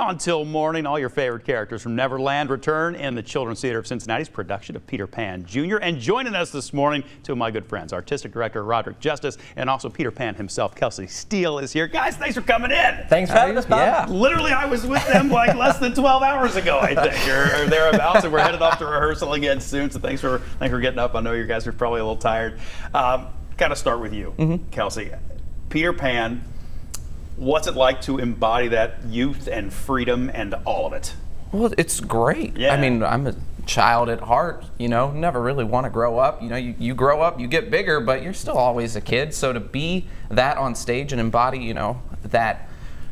Until morning, all your favorite characters from Neverland return in the Children's Theater of Cincinnati's production of Peter Pan Jr. And joining us this morning, two of my good friends, Artistic Director Roderick Justice and also Peter Pan himself, Kelcey Steele, is here. Guys, thanks for coming in. Thanks for having us, Bob. Yeah. Literally, I was with them like less than 12 hours ago, I think, or thereabouts, and we're headed off to rehearsal again soon. So thanks for getting up. I know you guys are probably a little tired. Got to start with you, Kelcey. Peter Pan. What's it like to embody that youth and freedom and all of it? Well, it's great. Yeah. I mean, I'm a child at heart, you know, never really want to grow up. You know, you grow up, you get bigger, but you're still always a kid. So to be that on stage and embody, you know, that,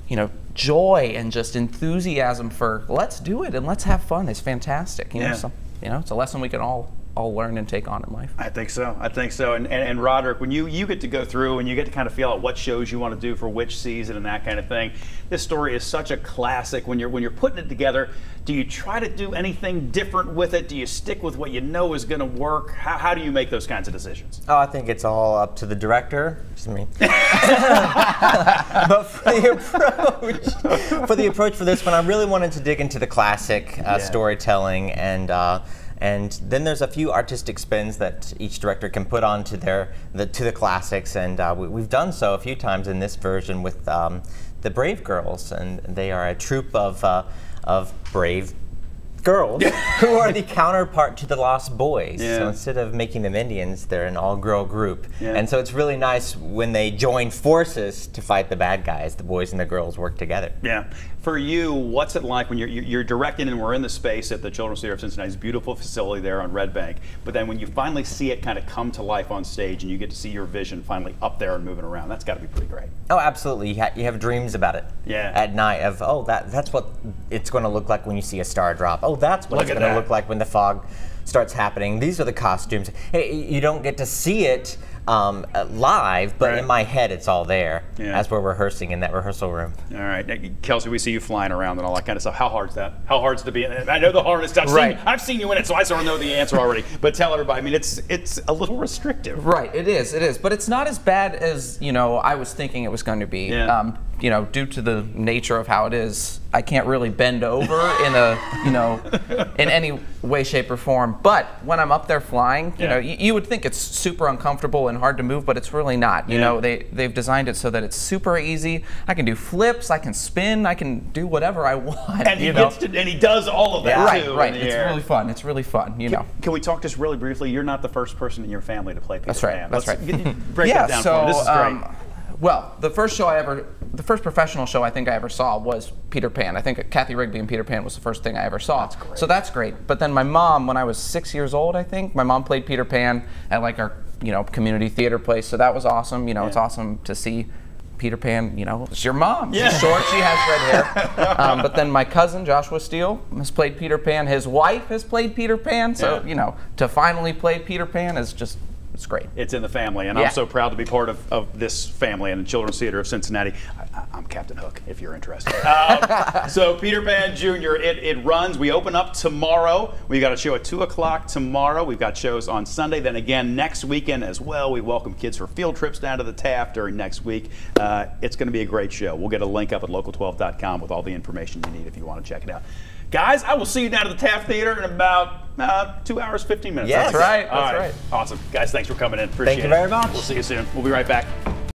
you know, joy and just enthusiasm for let's do it and let's have fun is fantastic. You know, so, you know, it's a lesson we can all learn and take on in life. I think so. I think so. And Roderick, when you get to go through and you get to kind of feel out what shows you want to do for which season and that kind of thing, this story is such a classic. When you're putting it together, do you try to do anything different with it? Do you stick with what you know is going to work? How do you make those kinds of decisions? Oh, I think it's all up to the director. Just me. But for the approach for this one, I really wanted to dig into the classic storytelling and then there's a few artistic spins that each director can put on to the classics, and we've done so a few times in this version with the Brave Girls, and they are a troupe of brave girls who are the counterpart to the Lost Boys. So instead of making them Indians, they're an all-girl group, and so it's really nice when they join forces to fight the bad guys. The boys and the girls work together. Yeah. For you, what's it like when you're directing and we're in the space at the Children's Theater of Cincinnati's beautiful facility there on Red Bank, but then when you finally see it kind of come to life on stage and you get to see your vision finally up there and moving around, that's got to be pretty great. Oh, absolutely. You have dreams about it at night of, oh, that's what it's going to look like when you see a star drop. Oh, that's what it's going to look like when the fog starts happening. These are the costumes. Hey, you don't get to see it live, but in my head it's all there as we're rehearsing in that rehearsal room. All right, Kelcey, we see you flying around and all that kind of stuff. How hard's that? How hard's to be in it? I know the hardest stuff. I've seen you in it, so I sort of know the answer already. But tell everybody, I mean, it's a little restrictive. Right, it is, but it's not as bad as, you know, I was thinking it was going to be. You know, due to the nature of how it is, I can't really bend over in a, you know, in any way, shape, or form. But when I'm up there flying, you know, you would think it's super uncomfortable and hard to move, but it's really not. You know, they've designed it so that it's super easy. I can do flips, I can spin, I can do whatever I want. And he does all of that too. Right. It's really fun. It's really fun. You know. Can we talk just really briefly? You're not the first person in your family to play Peter Pan. That's right. Break that down for me. This is great. Well, the first professional show I think I ever saw was Peter Pan. I think Kathy Rigby and Peter Pan was the first thing I ever saw. That's great. So that's great. But then my mom, when I was 6 years old, I think, my mom played Peter Pan at like our, you know, community theater place. So that was awesome. You know, it's awesome to see Peter Pan, you know, it's your mom. She's short, she has red hair. But then my cousin, Joshua Steele, has played Peter Pan. His wife has played Peter Pan. So, you know, to finally play Peter Pan is just, it's great. It's in the family, and I'm so proud to be part of this family and the Children's Theater of Cincinnati. I'm Captain Hook, if you're interested. So Peter Pan Jr., it runs. We open up tomorrow. We got a show at 2 o'clock tomorrow. We've got shows on Sunday. Then again next weekend as well. We welcome kids for field trips down to the Taft during next week. It's going to be a great show. We'll get a link up at local12.com with all the information you need if you want to check it out. Guys, I will see you down at the Taft Theater in about 2 hours, 15 minutes. That's right. That's right. Awesome. Guys, thanks for coming in. Appreciate it. Thank you very much. We'll see you soon. We'll be right back.